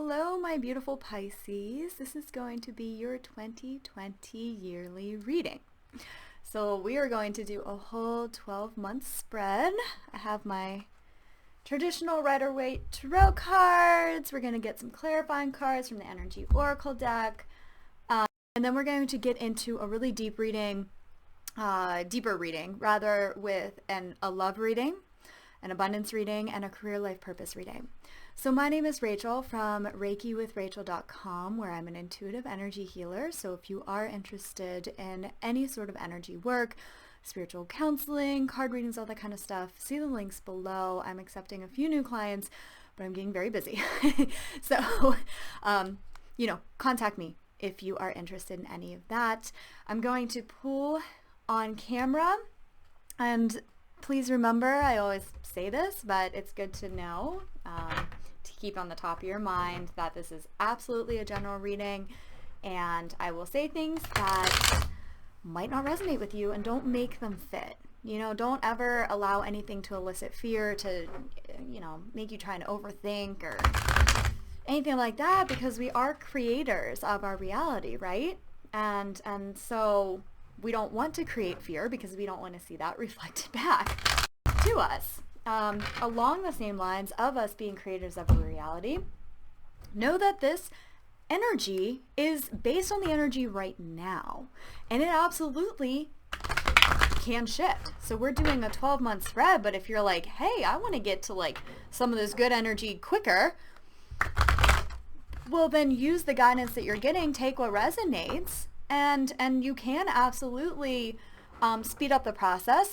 Hello, my beautiful Pisces. This is going to be your 2020 yearly reading. So we are going to do a whole 12-month spread. I have my traditional Rider-Waite Tarot cards. We're going to get some clarifying cards from the Energy Oracle deck. And then we're going to get into a really deeper reading, rather, with a love reading, an abundance reading, and a career life purpose reading. So my name is Rachel from ReikiWithRachel.com, where I'm an intuitive energy healer. So if you are interested in any sort of energy work, spiritual counseling, card readings, all that kind of stuff, see the links below. I'm accepting a few new clients, but I'm getting very busy. So, contact me if you are interested in any of that. I'm going to pull on camera, and please remember, I always say this, but it's good to know, to keep on the top of your mind, that this is absolutely a general reading, and I will say things that might not resonate with you, and don't make them fit. Don't ever allow anything to elicit fear, to, make you try and overthink or anything like that, because we are creators of our reality, right? And so we don't want to create fear because we don't want to see that reflected back to us. Along the same lines of us being creators of a reality, know that this energy is based on the energy right now, and it absolutely can shift. So we're doing a 12-month spread, but if you're like, hey, I want to get to some of this good energy quicker, well, then use the guidance that you're getting, take what resonates, and you can absolutely speed up the process.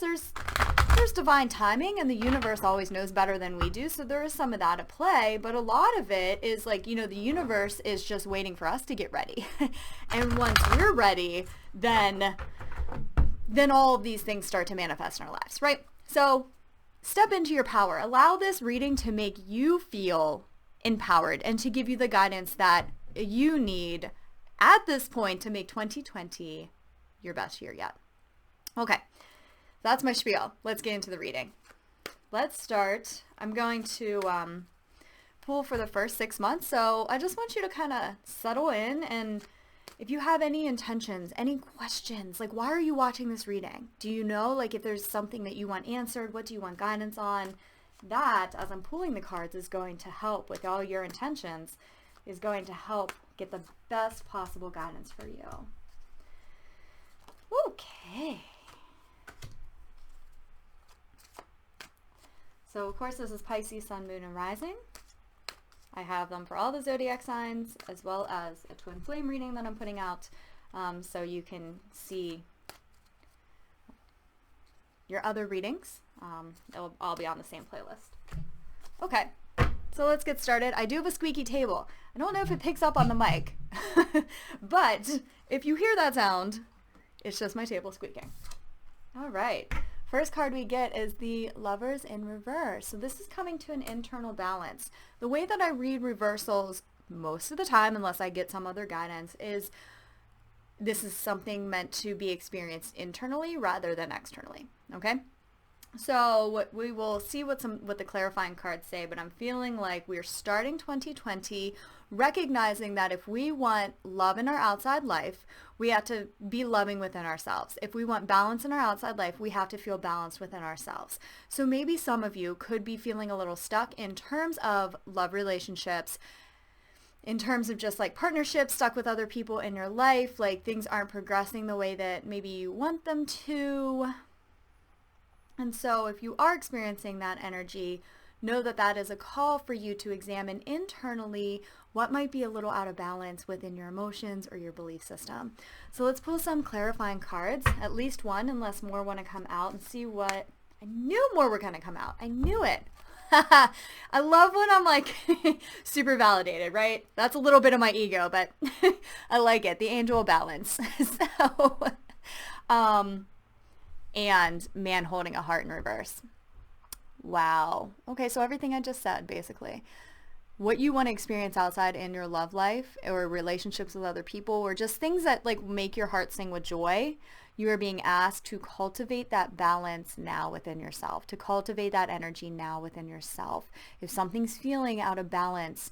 There's divine timing, and the universe always knows better than we do, so there is some of that at play, but a lot of it is the universe is just waiting for us to get ready. And once we're ready, then all of these things start to manifest in our lives, right? So step into your power. Allow this reading to make you feel empowered and to give you the guidance that you need at this point to make 2020 your best year yet. Okay, that's my spiel. Let's get into the reading. Let's start. I'm going to pull for the first 6 months, so I just want you to kind of settle in, and if you have any intentions, any questions, why are you watching this reading? Do you know, if there's something that you want answered, what do you want guidance on? That, as I'm pulling the cards, is going to help with all your intentions, is going to help get the best possible guidance for you. Okay. So, of course, this is Pisces, Sun, Moon, and Rising. I have them for all the zodiac signs, as well as a twin flame reading that I'm putting out, so you can see your other readings. It'll all be on the same playlist. Okay, so let's get started. I do have a squeaky table. I don't know if it picks up on the mic, but if you hear that sound, it's just my table squeaking. All right. First card we get is the Lovers in Reverse. So this is coming to an internal balance. The way that I read reversals most of the time, unless I get some other guidance, is this is something meant to be experienced internally rather than externally. Okay? So we will see what the clarifying cards say, but I'm feeling like we're starting 2020 recognizing that if we want love in our outside life, we have to be loving within ourselves. If we want balance in our outside life, we have to feel balanced within ourselves. So maybe some of you could be feeling a little stuck in terms of love relationships, in terms of just partnerships, stuck with other people in your life, things aren't progressing the way that maybe you want them to. And so if you are experiencing that energy, know that that is a call for you to examine internally what might be a little out of balance within your emotions or your belief system. So let's pull some clarifying cards, at least one, unless more want to come out, and see what... I knew more were going to come out. I knew it. I love when I'm super validated, right? That's a little bit of my ego, but I like it. The angel balance. So, and man holding a heart in reverse. Wow. Okay, so everything I just said, basically. What you want to experience outside in your love life or relationships with other people, or just things that make your heart sing with joy, you are being asked to cultivate that balance now within yourself, to cultivate that energy now within yourself. If something's feeling out of balance,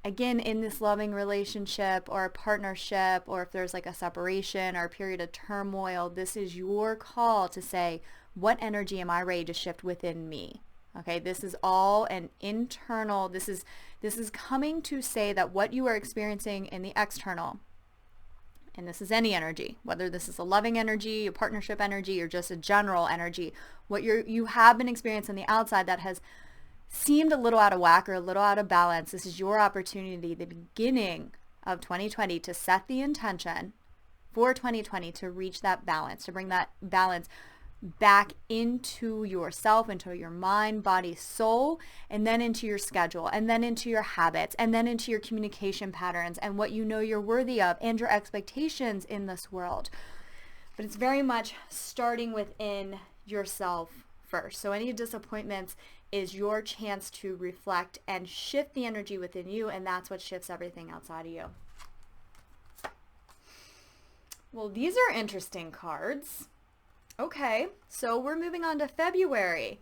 again, in this loving relationship or a partnership, or if there's like a separation or a period of turmoil, this is your call to say, what energy am I ready to shift within me? Okay, this is all an internal, this is coming to say that what you are experiencing in the external, and this is any energy, whether this is a loving energy, a partnership energy, or just a general energy, what you have been experiencing on the outside that has seemed a little out of whack or a little out of balance, this is your opportunity, the beginning of 2020, to set the intention for 2020 to reach that balance, to bring that balance back into yourself, into your mind, body, soul, and then into your schedule, and then into your habits, and then into your communication patterns and what you know you're worthy of and your expectations in this world. But it's very much starting within yourself first. So any disappointments is your chance to reflect and shift the energy within you, and that's what shifts everything outside of you. Well, these are interesting cards. Okay, so we're moving on to February.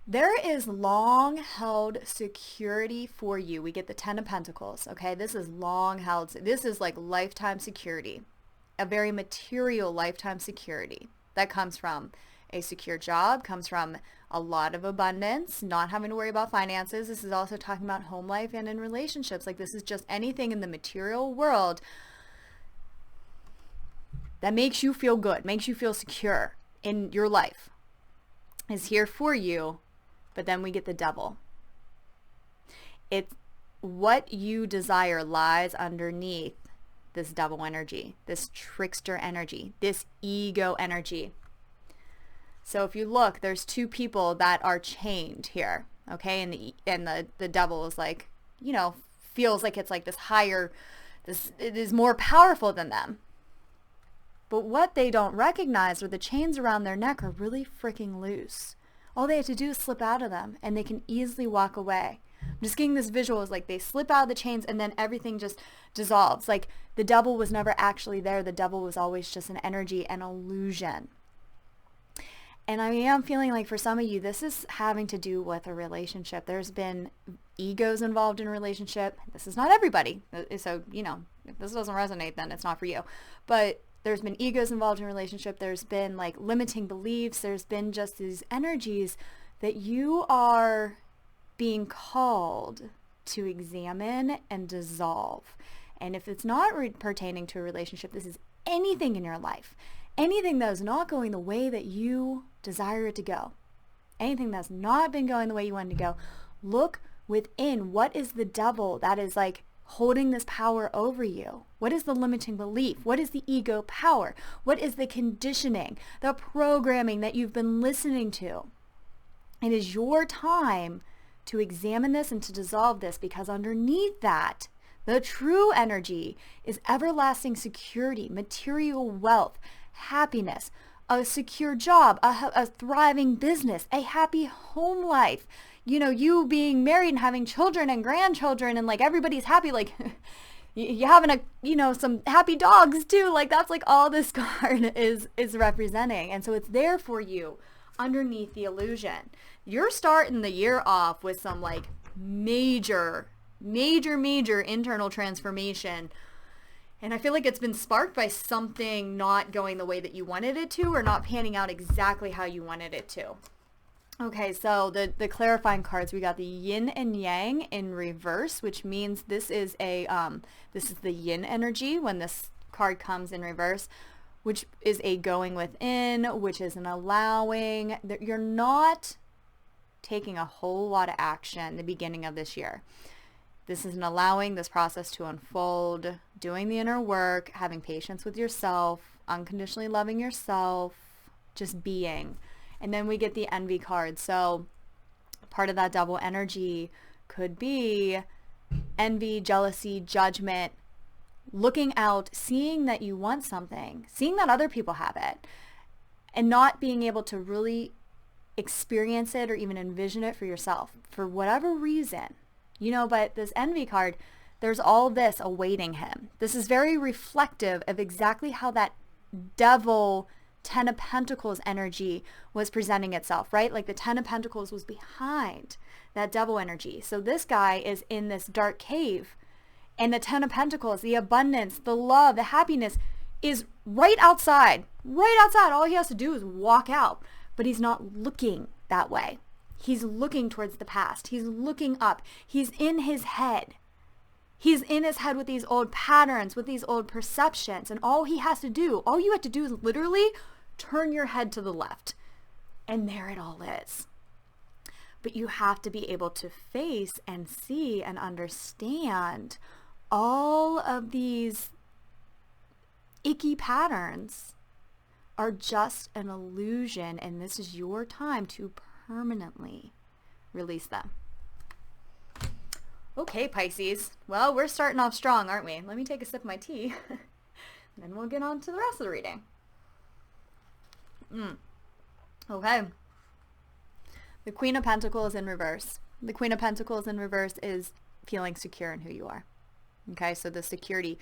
There is long-held security for you. We get the 10 of Pentacles, okay? This is long-held. This is like lifetime security, a very material lifetime security that comes from a secure job, comes from a lot of abundance, not having to worry about finances. This is also talking about home life and in relationships. Like, this is just anything in the material world that makes you feel good, makes you feel secure in your life, is here for you. But then we get the Devil. It's what you desire lies underneath this Devil energy, this trickster energy, this ego energy. So if you look, there's two people that are chained here, okay? And the Devil is like, you know, feels like it's like this higher, it is more powerful than them. But what they don't recognize are the chains around their neck are really freaking loose. All they have to do is slip out of them, and they can easily walk away. I'm just getting this visual is like they slip out of the chains, and then everything just dissolves. Like the Devil was never actually there. The Devil was always just an energy, an illusion. And I am feeling like for some of you, this is having to do with a relationship. There's been egos involved in a relationship. This is not everybody. So, you know, if this doesn't resonate, then it's not for you. But there's been egos involved in a relationship. There's been like limiting beliefs. There's been just these energies that you are being called to examine and dissolve. And if it's not pertaining to a relationship, this is anything in your life. Anything that is not going the way that you desire it to go. Anything that's not been going the way you want it to go. Look within. What is the Devil that is like holding this power over you? What is the limiting belief? What is the ego power? What is the conditioning, the programming that you've been listening to? It is your time to examine this and to dissolve this, because underneath that, the true energy is everlasting security, material wealth, happiness, a secure job, a thriving business, a happy home life. You know, you being married and having children and grandchildren, and like everybody's happy, like you having a, you know, some happy dogs too. Like that's like all this card is representing. And so it's there for you underneath the illusion. You're starting the year off with some like major internal transformation. And I feel like it's been sparked by something not going the way that you wanted it to, or not panning out exactly how you wanted it to. Okay, so the clarifying cards, we got the yin and yang in reverse, which means this is the yin energy when this card comes in reverse, which is a going within, which is an allowing. You're not taking a whole lot of action the beginning of this year. This is an allowing this process to unfold, doing the inner work, having patience with yourself, unconditionally loving yourself, just being. And then we get the envy card. So part of that Devil energy could be envy, jealousy, judgment, looking out, seeing that you want something, seeing that other people have it, and not being able to really experience it or even envision it for yourself for whatever reason. You know, but this envy card, there's all this awaiting him. This is very reflective of exactly how that Devil 10 of Pentacles energy was presenting itself, right? Like the 10 of Pentacles was behind that devil energy. So this guy is in this dark cave, and the Ten of Pentacles, the abundance, the love, the happiness is right outside. Right outside. All he has to do is walk out. But he's not looking that way. He's looking towards the past. He's looking up. He's in his head. He's in his head with these old patterns, with these old perceptions. And all he has to do, all you have to do is literally turn your head to the left. And there it all is. But you have to be able to face and see and understand all of these icky patterns are just an illusion, and this is your time to permanently release them. Okay, Pisces. Well, we're starting off strong, aren't we? Let me take a sip of my tea, and then we'll get on to the rest of the reading. Okay. The Queen of Pentacles in reverse. The Queen of Pentacles in reverse is feeling secure in who you are. Okay, so the security,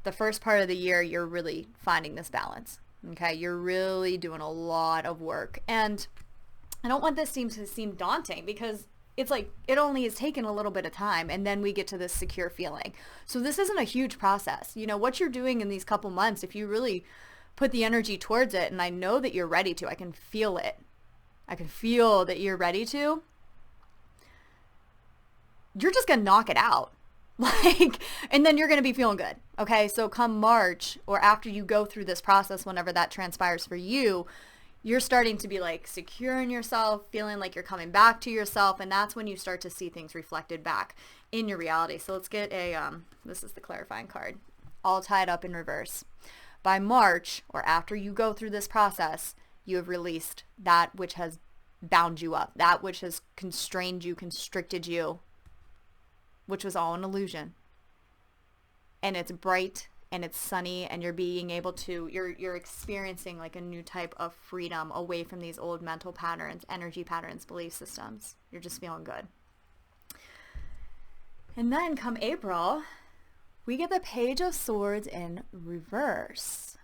the first part of the year, you're really finding this balance. Okay, you're really doing a lot of work. And I don't want this to seem daunting, because it's like it only has taken a little bit of time, and then we get to this secure feeling. So this isn't a huge process. You know, what you're doing in these couple months, if you really put the energy towards it, and I know that you're ready to, I can feel it. I can feel that you're ready to. You're just going to knock it out. And then you're going to be feeling good. Okay. So come March, or after you go through this process, whenever that transpires for you, you're starting to be like secure in yourself, feeling like you're coming back to yourself. And that's when you start to see things reflected back in your reality. So let's get this is the clarifying card, all tied up in reverse. By March, or after you go through this process, you have released that which has bound you up, that which has constrained you, constricted you, which was all an illusion. And it's bright and it's sunny, and you're being able to, you're experiencing like a new type of freedom away from these old mental patterns, energy patterns, belief systems. You're just feeling good. And then come April, we get the Page of Swords in reverse.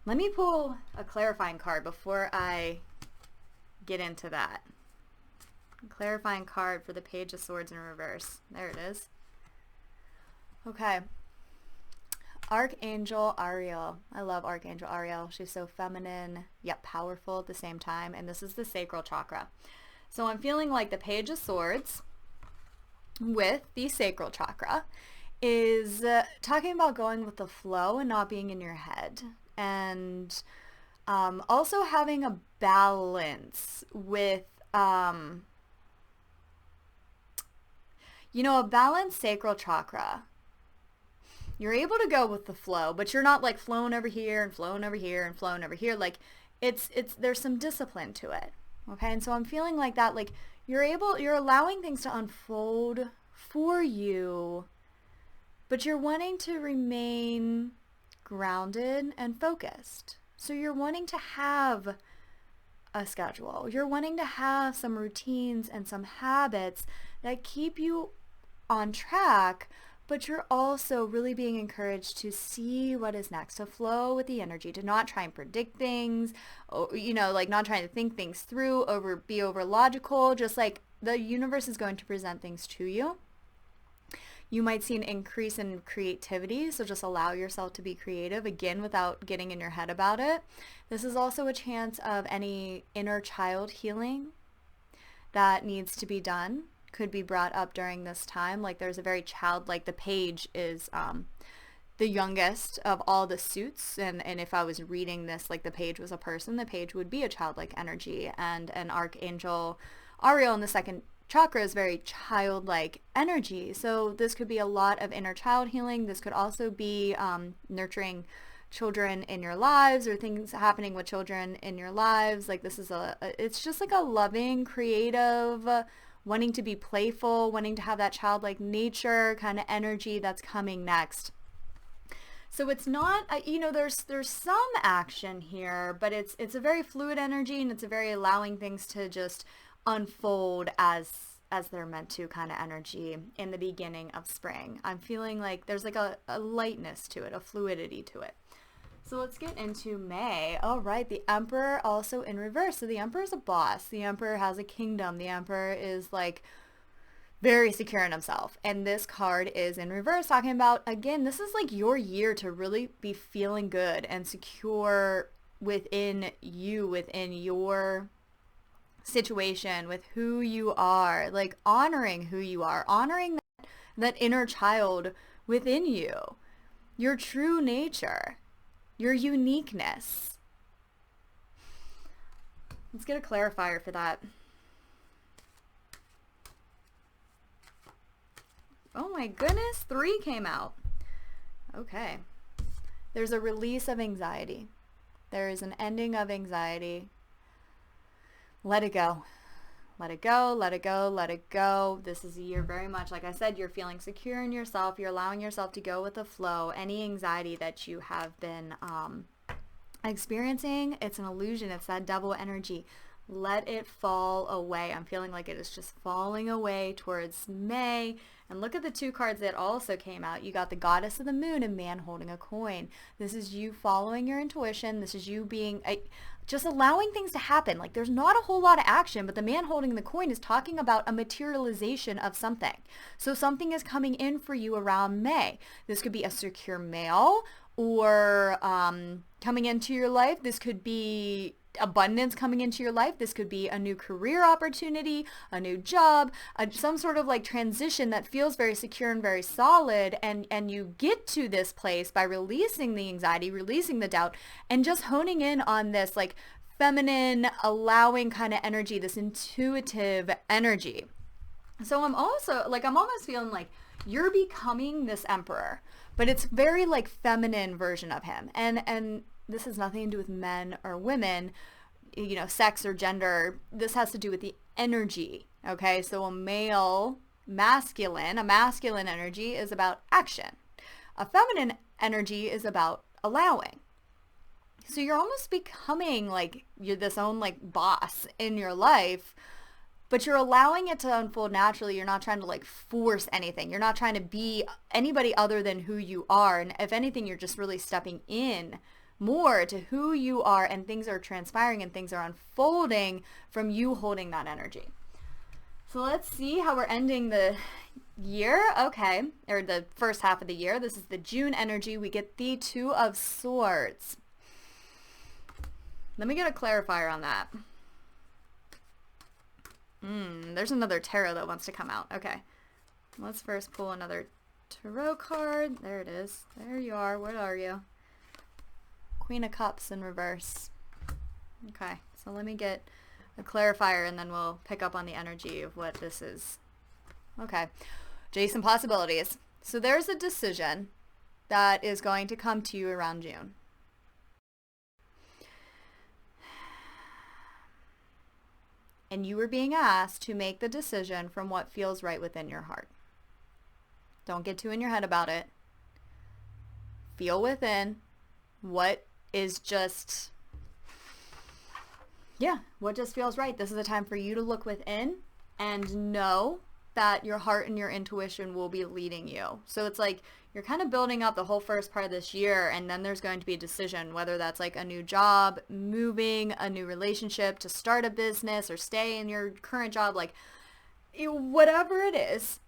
Let me pull a clarifying card before I get into that. Clarifying card for the Page of Swords in reverse. There it is. Okay. Archangel Ariel. I love Archangel Ariel. She's so feminine, yet powerful at the same time. And this is the sacral chakra. So I'm feeling like the Page of Swords with the sacral chakra is talking about going with the flow and not being in your head. And also having a balance with, a balanced sacral chakra. You're able to go with the flow, but you're not like flowing over here and flowing over here and flowing over here. Like there's some discipline to it. Okay. And so I'm feeling like that, like you're allowing things to unfold for you, but you're wanting to remain grounded and focused. So you're wanting to have a schedule. You're wanting to have some routines and some habits that keep you on track, but you're also really being encouraged to see what is next, to flow with the energy, to not try and predict things, or, like not trying to think things through, be over logical, just like the universe is going to present things to you. You might see an increase in creativity, so just allow yourself to be creative, again, without getting in your head about it. This is also a chance of any inner child healing that needs to be done, could be brought up during this time. Like there's a very childlike, the page is the youngest of all the suits, and if I was reading this like the page was a person, the page would be a childlike energy, and an Archangel Ariel in the second chakra is very childlike energy. So this could be a lot of inner child healing. This could also be nurturing children in your lives, or things happening with children in your lives. Like this is it's just like a loving, creative, wanting to be playful, wanting to have that childlike nature kind of energy that's coming next. So it's not, there's some action here, but it's a very fluid energy, and it's a very allowing things to just unfold as they're meant to kind of energy in the beginning of spring. I'm feeling like there's like a lightness to it, a fluidity to it. So let's get into May. All right, the Emperor also in reverse. So the Emperor is a boss. The Emperor has a kingdom. The Emperor is like very secure in himself. And this card is in reverse, talking about, again, this is like your year to really be feeling good and secure within you, within your situation, with who you are, like honoring who you are, honoring that inner child within you, your true nature, your uniqueness. Let's get a clarifier for that. Oh my goodness, 3 came out. Okay. There's a release of anxiety. There is an ending of anxiety. Let it go. Let it go, let it go, let it go. This is a year very much, like I said, you're feeling secure in yourself. You're allowing yourself to go with the flow. Any anxiety that you have been experiencing, it's an illusion. It's that devil energy. Let it fall away. I'm feeling like it is just falling away towards May. And look at the 2 cards that also came out. You got the Goddess of the Moon and Man Holding a Coin. This is you following your intuition. This is you being just allowing things to happen. Like there's not a whole lot of action, but the Man Holding the Coin is talking about a materialization of something. So something is coming in for you around May. This could be a secure mail or coming into your life. This could be abundance coming into your life. This could be a new career opportunity, a new job, some sort of like transition that feels very secure and very solid. And you get to this place by releasing the anxiety, releasing the doubt, and just honing in on this like feminine, allowing kind of energy, this intuitive energy. So I'm almost feeling like you're becoming this emperor, but it's very like feminine version of him. And this has nothing to do with men or women, you know, sex or gender. This has to do with the energy. Okay. So a masculine energy is about action. A feminine energy is about allowing. So you're almost becoming like you're this own like boss in your life, but you're allowing it to unfold naturally. You're not trying to like force anything. You're not trying to be anybody other than who you are. And if anything, you're just really stepping in more to who you are, and things are transpiring and things are unfolding from you holding that energy. So let's see how we're ending the year. Okay, or the first half of the year. This is the June energy. We get the 2 of Swords. Let me get a clarifier on that. There's another tarot that wants to come out. Okay, let's first pull another tarot card. There it is. There you are. What are you? Queen of Cups in reverse. Okay, so let me get a clarifier and then we'll pick up on the energy of what this is. Okay, Jason possibilities. So there's a decision that is going to come to you around June. And you were being asked to make the decision from what feels right within your heart. Don't get too in your head about it. Feel within what is just, what just feels right. This is a time for you to look within and know that your heart and your intuition will be leading you. So it's like you're kind of building up the whole first part of this year, and then there's going to be a decision, whether that's like a new job, moving, a new relationship, to start a business or stay in your current job, like whatever it is.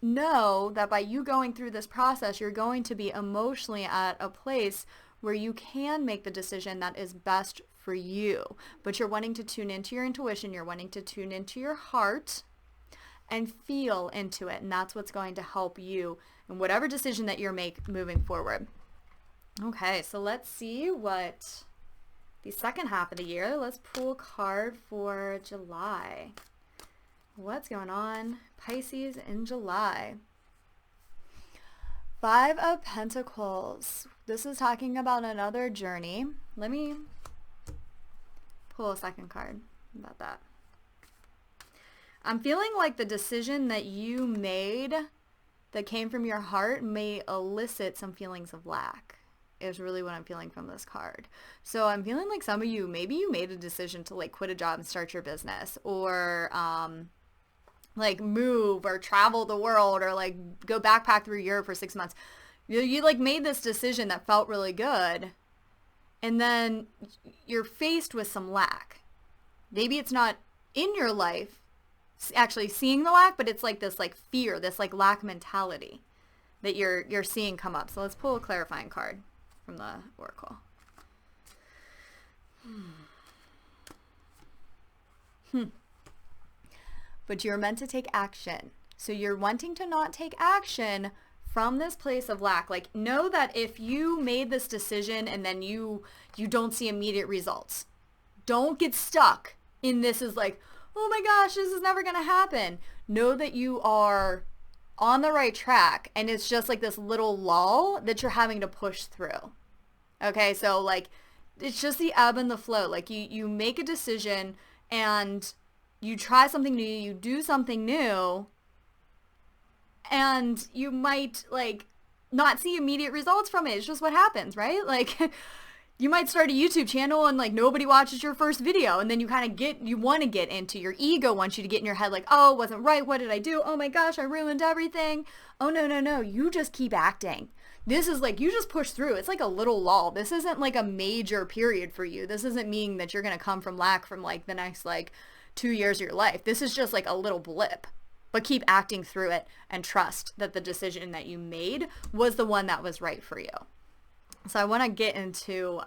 Know that by you going through this process, you're going to be emotionally at a place where you can make the decision that is best for you. But you're wanting to tune into your intuition. You're wanting to tune into your heart and feel into it. And that's what's going to help you in whatever decision that you're moving forward. Okay, so let's see what the second half of the year. Let's pull a card for July. What's going on? Pisces in July. 5 of Pentacles. This is talking about another journey. Let me pull a second card about that. I'm feeling like the decision that you made that came from your heart may elicit some feelings of lack, is really what I'm feeling from this card. So I'm feeling like some of you, maybe you made a decision to like quit a job and start your business, or like move or travel the world, or like go backpack through Europe for 6 months. You like made this decision that felt really good, and then you're faced with some lack. Maybe it's not in your life actually seeing the lack, but it's like this like fear, this like lack mentality that you're seeing come up. So let's pull a clarifying card from the oracle. But you're meant to take action. So you're wanting to not take action from this place of lack. Like, know that if you made this decision and then you don't see immediate results, don't get stuck in this is like, oh my gosh, this is never going to happen. Know that you are on the right track, and it's just like this little lull that you're having to push through. Okay, so like, it's just the ebb and the flow. Like you make a decision and you try something new, you do something new, and you might like not see immediate results from it. It's just what happens, right? Like you might start a YouTube channel and like nobody watches your first video, and then you kind of you want to get into your ego wants you to get in your head like, oh, it wasn't right. What did I do? Oh my gosh, I ruined everything. Oh no. You just keep acting. This is like, you just push through. It's like a little lull. This isn't like a major period for you. This doesn't mean that you're going to come from lack from like the next like 2 years of your life. This is just like a little blip, but keep acting through it and trust that the decision that you made was the one that was right for you. So I want to get into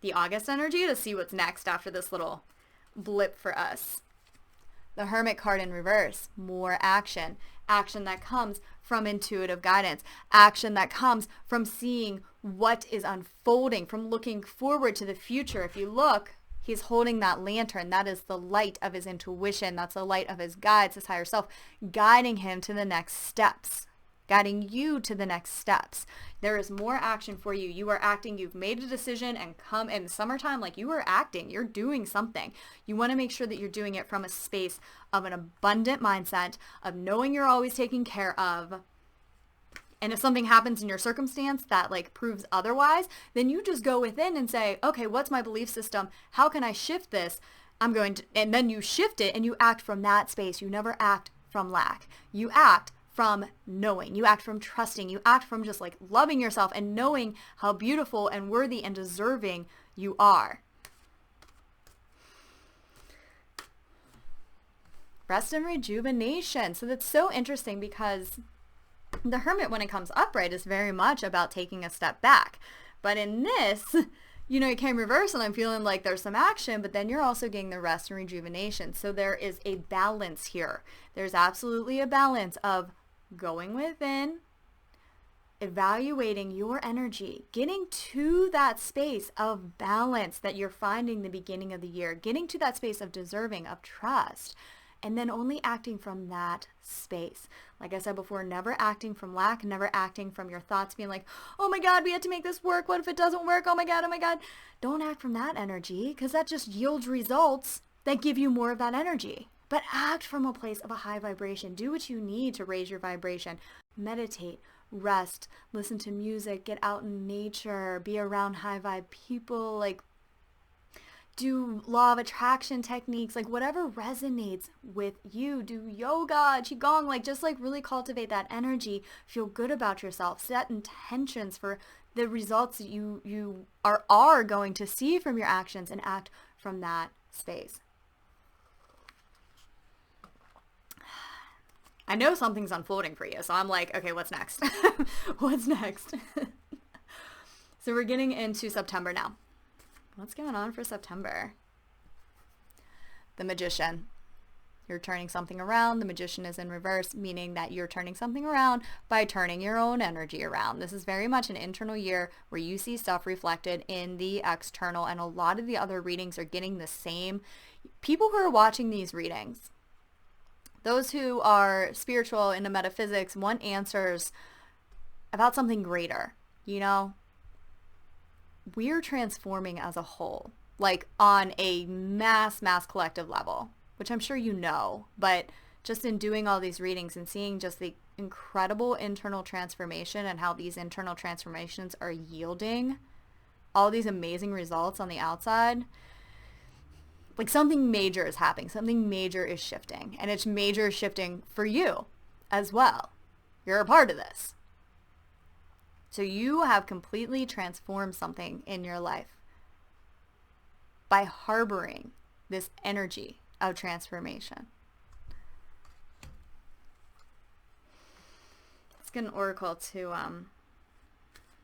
the August energy to see what's next after this little blip for us. The Hermit card in reverse, more action. Action that comes from intuitive guidance. Action that comes from seeing what is unfolding, from looking forward to the future. If you look, he's holding that lantern. That is the light of his intuition. That's the light of his guides, his higher self, guiding him to the next steps, guiding you to the next steps. There is more action for you. You are acting. You've made a decision and come in summertime, like you are acting. You're doing something. You want to make sure that you're doing it from a space of an abundant mindset, of knowing you're always taken care of. And if something happens in your circumstance that like proves otherwise, then you just go within and say, okay, what's my belief system? How can I shift this? I'm going to, and then you shift it and you act from that space. You never act from lack. You act from knowing. You act from trusting. You act from just like loving yourself and knowing how beautiful and worthy and deserving you are. Rest and rejuvenation. So that's so interesting because the Hermit, when it comes upright, is very much about taking a step back. But in this, it came reverse and I'm feeling like there's some action, but then you're also getting the rest and rejuvenation. So there is a balance here. There's absolutely a balance of going within, evaluating your energy, getting to that space of balance that you're finding the beginning of the year, getting to that space of deserving, of trust, and then only acting from that space. Like I said before, never acting from lack, never acting from your thoughts being like, oh my God, we have to make this work. What if it doesn't work? Oh my God. Don't act from that energy, because that just yields results that give you more of that energy. But act from a place of a high vibration. Do what you need to raise your vibration. Meditate, rest, listen to music, get out in nature, be around high vibe people, like do law of attraction techniques, like whatever resonates with you. Do yoga, qigong, like just like really cultivate that energy. Feel good about yourself. Set intentions for the results that you are going to see from your actions, and act from that space. I know something's unfolding for you, so I'm like, okay, what's next? What's next? So we're getting into September now. What's going on for September? The Magician. You're turning something around. The Magician is in reverse, meaning that you're turning something around by turning your own energy around. This is very much an internal year where you see stuff reflected in the external, and a lot of the other readings are getting the same. People who are watching these readings, those who are spiritual, into metaphysics, want answers about something greater, We're transforming as a whole, like on a mass collective level, which I'm sure you know, but just in doing all these readings and seeing just the incredible internal transformation and how these internal transformations are yielding all these amazing results on the outside, like something major is happening, something major is shifting, and it's major shifting for you as well. You're a part of this. So you have completely transformed something in your life. by harboring this energy of transformation. Let's get an oracle to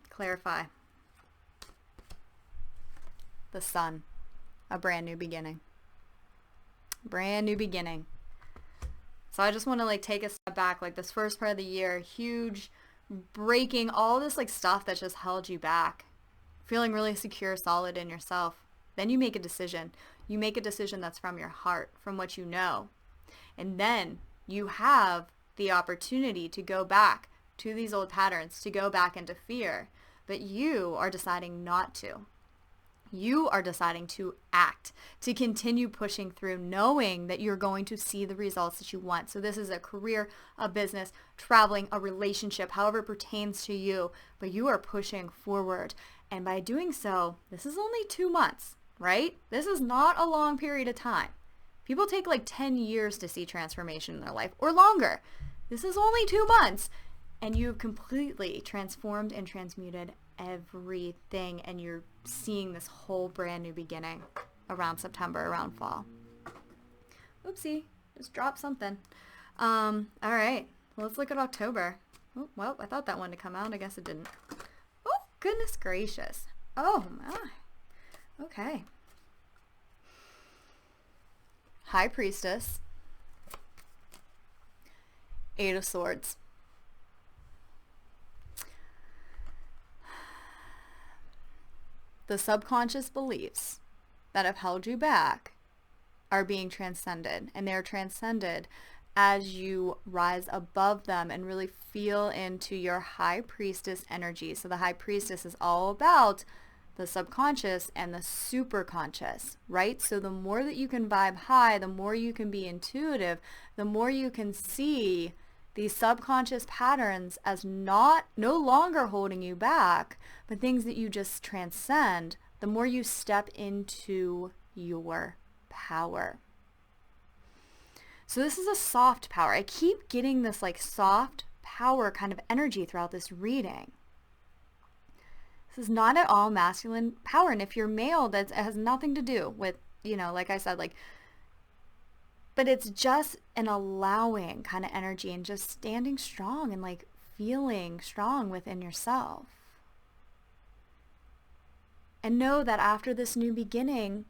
clarify. The sun, a brand new beginning. Brand new beginning. So I just want to like take a step back, like this first part of the year, huge breaking all this like stuff that just held you back, feeling really secure, solid in yourself. Then you make a decision. You make a decision that's from your heart, from what you know. And then you have the opportunity to go back to these old patterns, to go back into fear. But you are deciding not to. You are deciding to act, to continue pushing through, knowing that you're going to see the results that you want. So this is a career, a business, traveling, a relationship, however it pertains to you, but you are pushing forward. And by doing so, this is only 2 months, right? This is not a long period of time. People take like 10 years to see transformation in their life or longer. This is only 2 months. And you've completely transformed and transmuted everything, and you're seeing this whole brand new beginning around September, around fall. Oopsie, just dropped something. All right, well, let's look at October. Oh, well, I thought that one to come out. I guess it didn't. Oh, goodness gracious. Oh, my. Okay. High Priestess. 8 of Swords. The subconscious beliefs that have held you back are being transcended, and they're transcended as you rise above them and really feel into your High Priestess energy. So the High Priestess is all about the subconscious and the superconscious, right? So the more that you can vibe high, the more you can be intuitive, the more you can see these subconscious patterns as no longer holding you back, but things that you just transcend, the more you step into your power. So this is a soft power. I keep getting this like soft power kind of energy throughout this reading. This is not at all masculine power. And if you're male, that has nothing to do with, like I said, but it's just an allowing kind of energy and just standing strong and like feeling strong within yourself. And know that after this new beginning,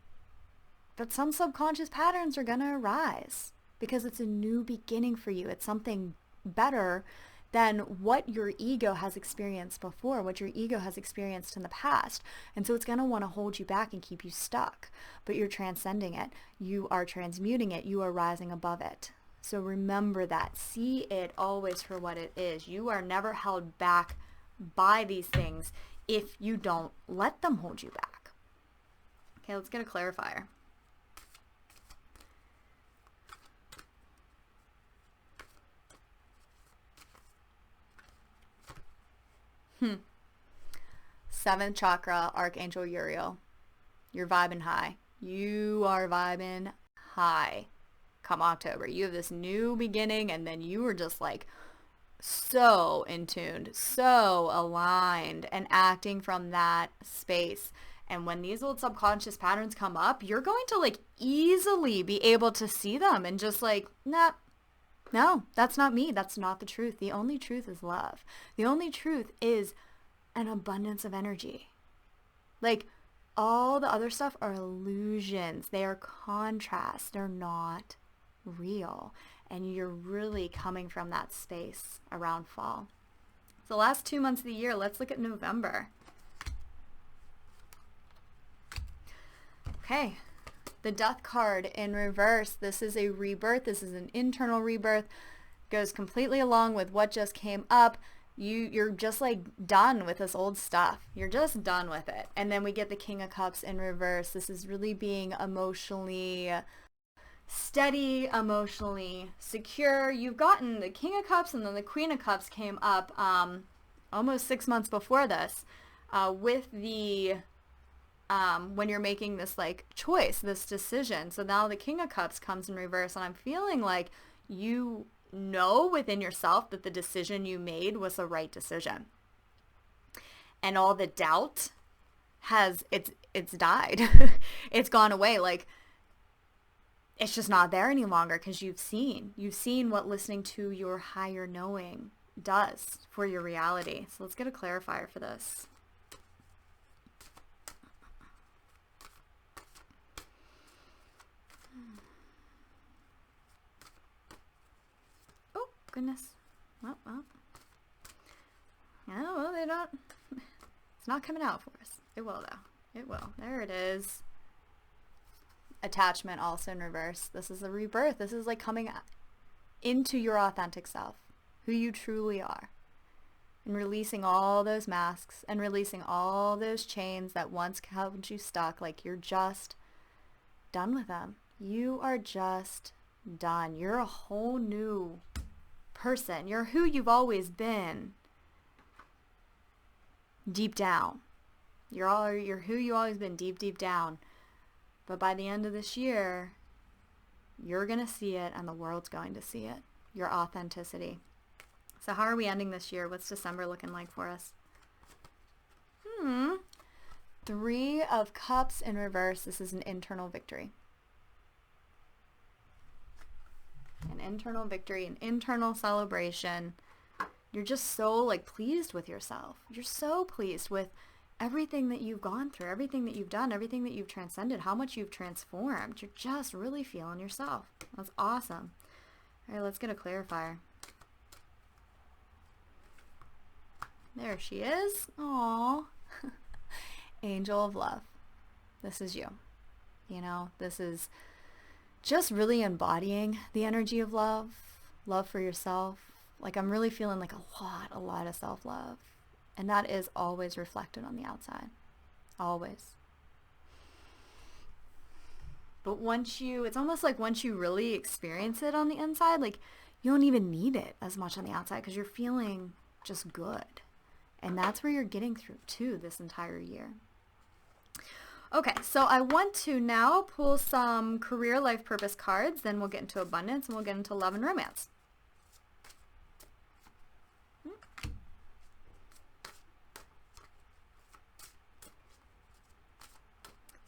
that some subconscious patterns are going to arise because it's a new beginning for you. It's something better than what your ego has experienced before, what your ego has experienced in the past. And so it's going to want to hold you back and keep you stuck, but you're transcending it. You are transmuting it. You are rising above it. So remember that. See it always for what it is. You are never held back by these things if you don't let them hold you back. Okay, let's get a clarifier. Seventh chakra, Archangel Uriel. You're vibing high. You are vibing high come October. You have this new beginning, and then you are just like so in tune, so aligned, and acting from that space. And when these old subconscious patterns come up, you're going to like easily be able to see them and just like, nah, no, that's not me. That's not the truth. The only truth is love. The only truth is an abundance of energy. Like all the other stuff are illusions. They are contrasts. They're not real. And you're really coming from that space around fall. So the last 2 months of the year, let's look at November. Okay. The Death card in reverse. This is a rebirth. This is an internal rebirth. Goes completely along with what just came up. You're just like done with this old stuff. You're just done with it. And then we get the King of Cups in reverse. This is really being emotionally steady, emotionally secure. You've gotten the King of Cups, and then the Queen of Cups came up almost 6 months before this with the when you're making this like choice, this decision. So now the King of Cups comes in reverse, and I'm feeling like you know within yourself that the decision you made was the right decision. And all the doubt it's it's died. It's gone away. Like, it's just not there any longer because you've seen what listening to your higher knowing does for your reality. So let's get a clarifier for this. Oh, goodness. Well. Yeah, well, they don't. It's not coming out for us. It will, though. It will. There it is. Attachment also in reverse. This is a rebirth. This is like coming into your authentic self, who you truly are, and releasing all those masks and releasing all those chains that once held you stuck. Like, you're just done with them. You are just done. You're a whole new person. You're who you've always been. Deep down. You're who you've always been, deep down. But by the end of this year, you're going to see it, and the world's going to see it. Your authenticity. So how are we ending this year? What's December looking like for us? 3 of Cups in reverse. This is an internal victory. An internal victory, an internal celebration. You're just so, like, pleased with yourself. You're so pleased with everything that you've gone through, everything that you've done, everything that you've transcended, how much you've transformed. You're just really feeling yourself. That's awesome. All right, let's get a clarifier. There she is. Aww. Angel of love. This is you. You know, this is just really embodying the energy of love, love for yourself. Like, I'm really feeling like a lot of self-love. And that is always reflected on the outside. Always. But it's almost like once you really experience it on the inside, like, you don't even need it as much on the outside because you're feeling just good. And that's where you're getting through to this entire year. Okay, so I want to now pull some career life purpose cards, then we'll get into abundance, and we'll get into love and romance.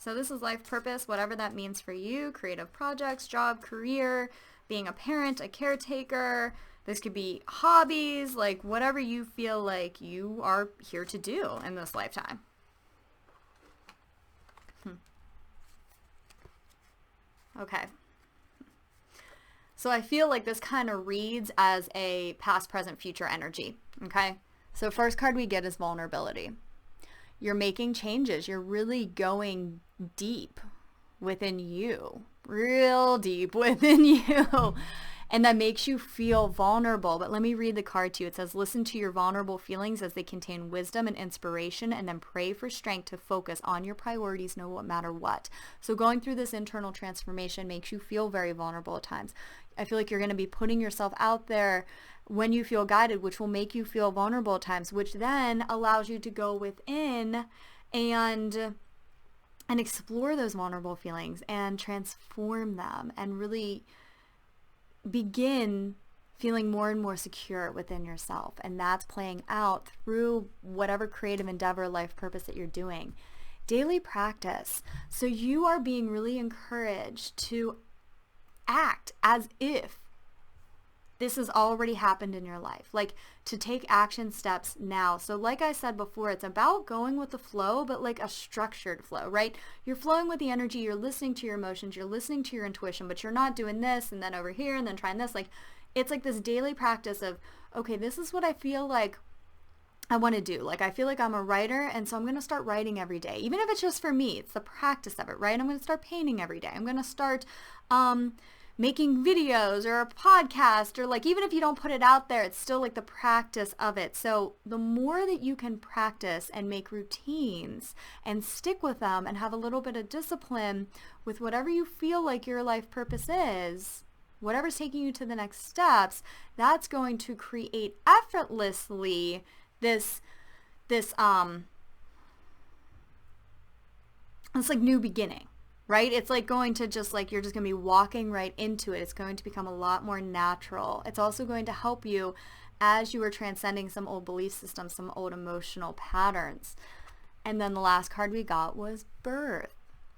So this is life purpose, whatever that means for you, creative projects, job, career, being a parent, a caretaker. This could be hobbies, like whatever you feel like you are here to do in this lifetime. Okay. So I feel like this kind of reads as a past, present, future energy. Okay. So first card we get is vulnerability. You're making changes. You're really going deep within you, real deep within you. And that makes you feel vulnerable. But let me read the card to you. It says, listen to your vulnerable feelings as they contain wisdom and inspiration, and then pray for strength to focus on your priorities no matter what. So going through this internal transformation makes you feel very vulnerable at times. I feel like you're going to be putting yourself out there when you feel guided, which will make you feel vulnerable at times, which then allows you to go within and explore those vulnerable feelings and transform them and really begin feeling more and more secure within yourself. And that's playing out through whatever creative endeavor, life purpose that you're doing. Daily practice. So you are being really encouraged to act as if this has already happened in your life, like to take action steps now. So like I said before, it's about going with the flow, but like a structured flow, right? You're flowing with the energy, you're listening to your emotions, you're listening to your intuition, but you're not doing this and then over here and then trying this. Like, it's like this daily practice of, okay, this is what I feel like I want to do. Like, I feel like I'm a writer, and so I'm going to start writing every day, even if it's just for me. It's the practice of it, right? I'm going to start painting every day. I'm going to start making videos or a podcast, or like, even if you don't put it out there, it's still like the practice of it. So the more that you can practice and make routines and stick with them and have a little bit of discipline with whatever you feel like your life purpose is, whatever's taking you to the next steps, that's going to create effortlessly this like new beginning. Right? It's like going to just like, you're just going to be walking right into it. It's going to become a lot more natural. It's also going to help you as you are transcending some old belief systems, some old emotional patterns. And then the last card we got was birth.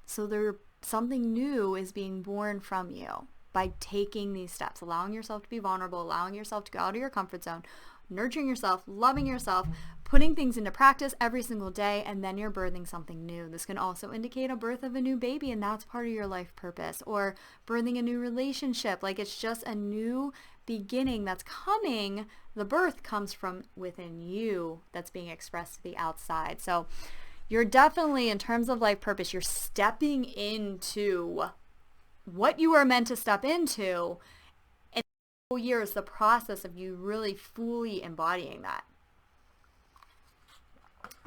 So something new is being born from you by taking these steps, allowing yourself to be vulnerable, allowing yourself to go out of your comfort zone, nurturing yourself, loving yourself, putting things into practice every single day, and then you're birthing something new. This can also indicate a birth of a new baby, and that's part of your life purpose, or birthing a new relationship. Like, it's just a new beginning that's coming. The birth comes from within you that's being expressed to the outside. So you're definitely, in terms of life purpose, you're stepping into what you are meant to step into. And the whole year is the process of you really fully embodying that.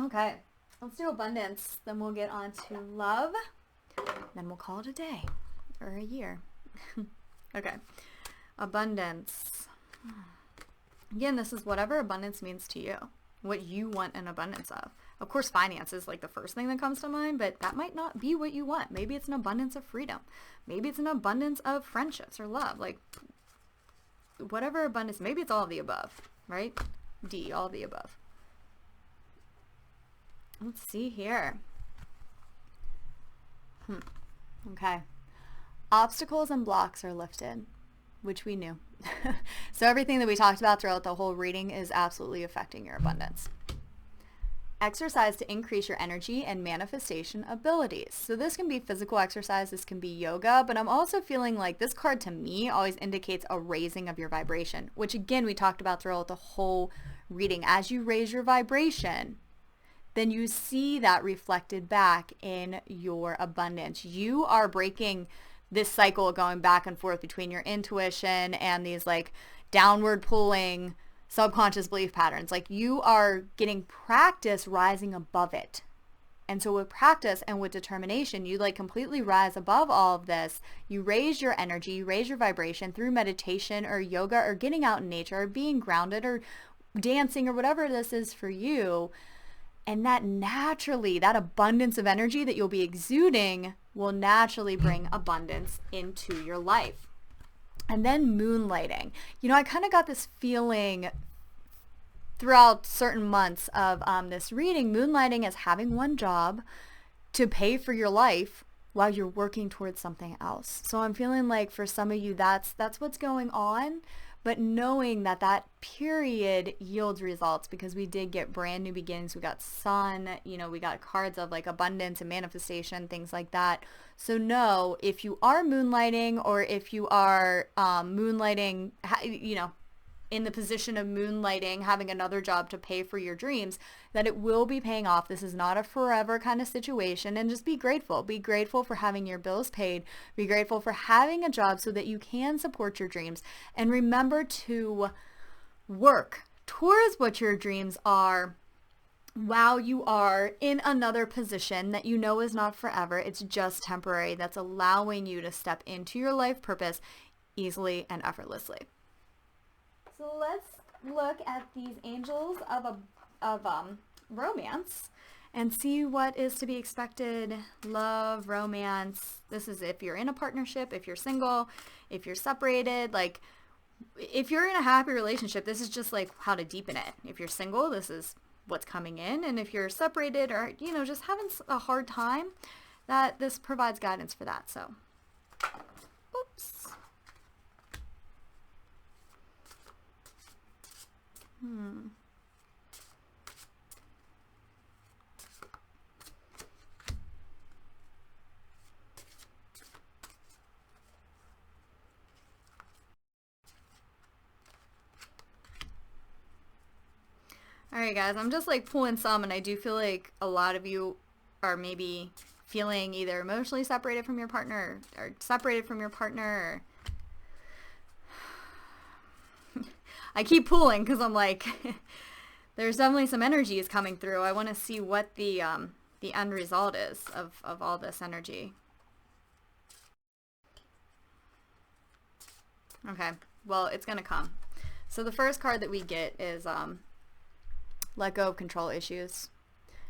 Okay, let's do abundance. Then we'll get on to love. Then we'll call it a day or a year. Okay, abundance. Again, this is whatever abundance means to you, what you want an abundance of. Of course, finance is like the first thing that comes to mind, but that might not be what you want. Maybe it's an abundance of freedom. Maybe it's an abundance of friendships or love. Like, whatever abundance, maybe it's all of the above, right? D, all of the above. Let's see here. Okay. Obstacles and blocks are lifted, which we knew. So everything that we talked about throughout the whole reading is absolutely affecting your abundance. Exercise to increase your energy and manifestation abilities. So this can be physical exercise, this can be yoga, but I'm also feeling like this card to me always indicates a raising of your vibration, which again, we talked about throughout the whole reading. As you raise your vibration, then you see that reflected back in your abundance. You are breaking this cycle going back and forth between your intuition and these like downward pulling subconscious belief patterns. Like, you are getting practice rising above it. And so with practice and with determination, you like completely rise above all of this. You raise your energy, you raise your vibration through meditation or yoga or getting out in nature or being grounded or dancing or whatever this is for you. And that naturally, that abundance of energy that you'll be exuding will naturally bring abundance into your life. And then moonlighting. You know, I kind of got this feeling throughout certain months of this reading, moonlighting as having one job to pay for your life while you're working towards something else. So I'm feeling like for some of you, that's what's going on. But knowing that that period yields results, because we did get brand new beginnings. We got sun, you know, we got cards of like abundance and manifestation, things like that. So know if you are moonlighting, or if you are moonlighting, you know, in the position of moonlighting, having another job to pay for your dreams, that it will be paying off. This is not a forever kind of situation, and just be grateful. Be grateful for having your bills paid. Be grateful for having a job so that you can support your dreams. And remember to work towards what your dreams are while you are in another position that you know is not forever. It's just temporary. That's allowing you to step into your life purpose easily and effortlessly. So let's look at these angels of romance and see what is to be expected. Love, romance. This is if you're in a partnership, if you're single, if you're separated. Like, if you're in a happy relationship, this is just like how to deepen it. If you're single, this is what's coming in. And if you're separated or, you know, just having a hard time, that this provides guidance for that. So, oops. Alright guys, I'm just like pulling some, and I do feel like a lot of you are maybe feeling either emotionally separated from your partner or separated from your partner. I keep pulling because I'm like, there's definitely some energies coming through. I want to see what the end result is of all this energy. Okay, well, it's going to come. So the first card that we get is let go of control issues,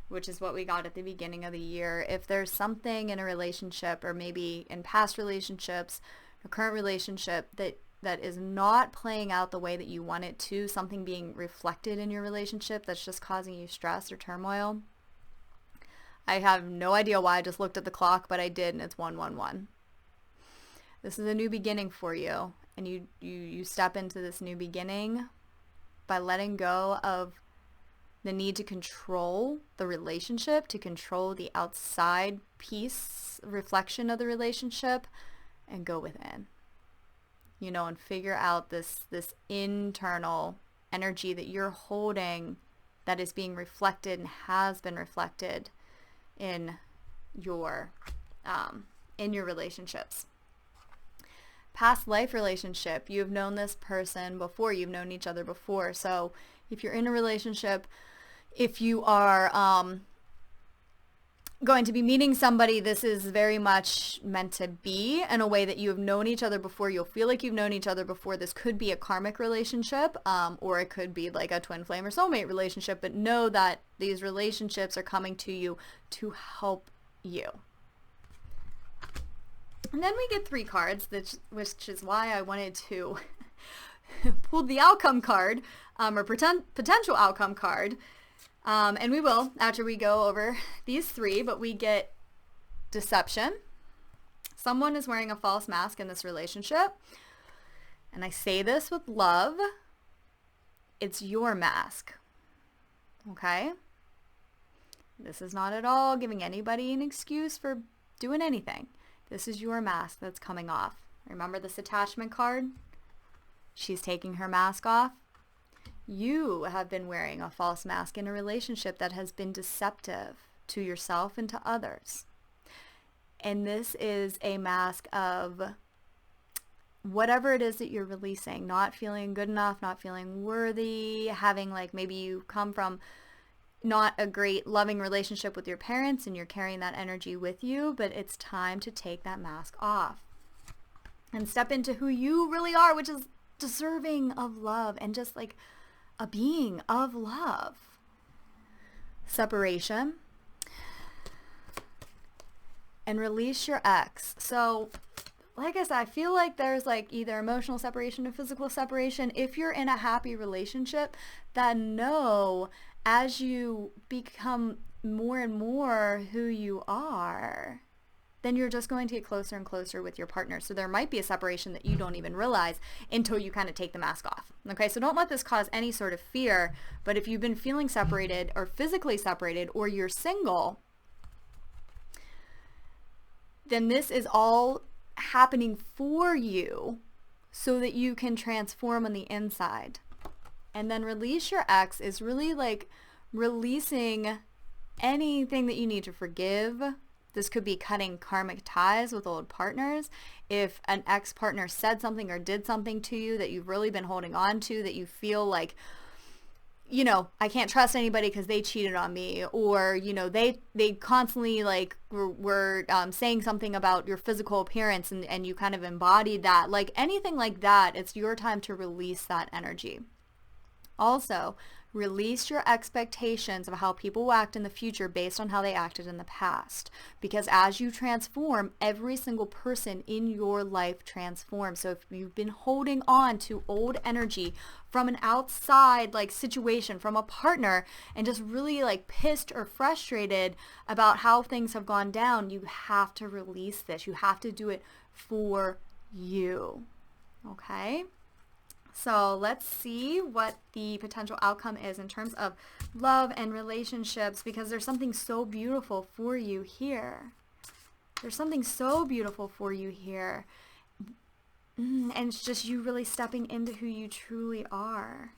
which is what we got at the beginning of the year. If there's something in a relationship, or maybe in past relationships or current relationship that is not playing out the way that you want it to, something being reflected in your relationship that's just causing you stress or turmoil, I have no idea why I just looked at the clock, but I did, and it's 111. This is a new beginning for you, and you step into this new beginning by letting go of the need to control the relationship, to control the outside piece, reflection of the relationship, and go within. And figure out this internal energy that you're holding that is being reflected and has been reflected in your relationships. Past life relationship, you've known this person before, you've known each other before. So if you're in a relationship, if you are going to be meeting somebody, this is very much meant to be in a way that you have known each other before. You'll feel like you've known each other before. This could be a karmic relationship, or it could be like a twin flame or soulmate relationship, but know that these relationships are coming to you to help you. And then we get 3 cards, which is why I wanted to pull the outcome card, or potential outcome card. And we will after we go over these 3, but we get deception. Someone is wearing a false mask in this relationship. And I say this with love. It's your mask. Okay? This is not at all giving anybody an excuse for doing anything. This is your mask that's coming off. Remember this attachment card? She's taking her mask off. You have been wearing a false mask in a relationship that has been deceptive to yourself and to others. And this is a mask of whatever it is that you're releasing, not feeling good enough, not feeling worthy, having maybe you come from not a great loving relationship with your parents and you're carrying that energy with you, but it's time to take that mask off and step into who you really are, which is deserving of love and just a being of love. Separation. And release your ex. So, like I said, I feel like there's either emotional separation or physical separation. If you're in a happy relationship, then know as you become more and more who you are, then you're just going to get closer and closer with your partner. So there might be a separation that you don't even realize until you kind of take the mask off. Okay, so don't let this cause any sort of fear. But if you've been feeling separated or physically separated, or you're single, then this is all happening for you so that you can transform on the inside. And then release your ex is really releasing anything that you need to forgive. This could be cutting karmic ties with old partners. If an ex-partner said something or did something to you that you've really been holding on to, that you feel like, I can't trust anybody because they cheated on me, or, they constantly were saying something about your physical appearance and you kind of embodied that. Anything like that, it's your time to release that energy. Also, release your expectations of how people will act in the future based on how they acted in the past. Because as you transform, every single person in your life transforms. So if you've been holding on to old energy from an outside situation, from a partner, and just really pissed or frustrated about how things have gone down, you have to release this. You have to do it for you. Okay? So let's see what the potential outcome is in terms of love and relationships, because there's something so beautiful for you here. There's something so beautiful for you here. And it's just you really stepping into who you truly are.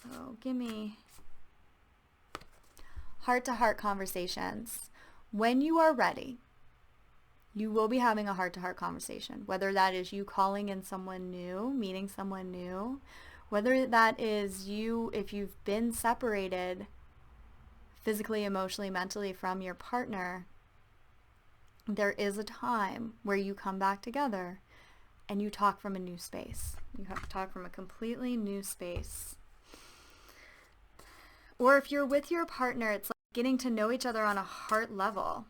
So give me heart-to-heart conversations. When you are ready, you will be having a heart-to-heart conversation, whether that is you calling in someone new, meeting someone new, whether that is you, if you've been separated physically, emotionally, mentally from your partner, there is a time where you come back together and you talk from a new space. You have to talk from a completely new space. Or if you're with your partner, it's getting to know each other on a heart level.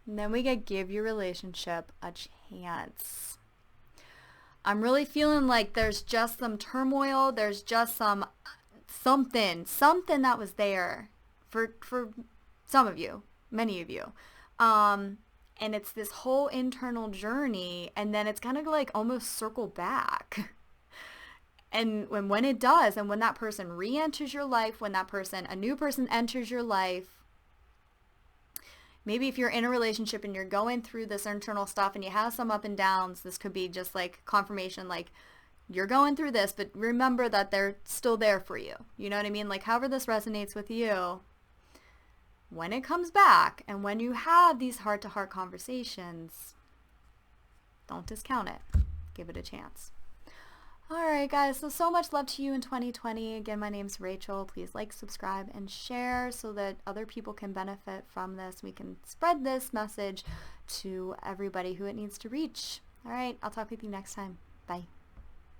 And then we get give your relationship a chance. I'm really feeling there's just some turmoil. There's just something that was there for some of you, many of you. And it's this whole internal journey, and then it's kind of like almost circle back. And when it does, and when that person re-enters your life, when a new person enters your life, maybe if you're in a relationship and you're going through this internal stuff and you have some up and downs, this could be just like confirmation, like you're going through this, but remember that they're still there for you. You know what I mean? Like however this resonates with you, when it comes back and when you have these heart-to-heart conversations, don't discount it. Give it a chance. All right, guys, so much love to you in 2020. Again, my name's Rachel. Please like, subscribe, and share so that other people can benefit from this. We can spread this message to everybody who it needs to reach. All right, I'll talk with you next time. Bye.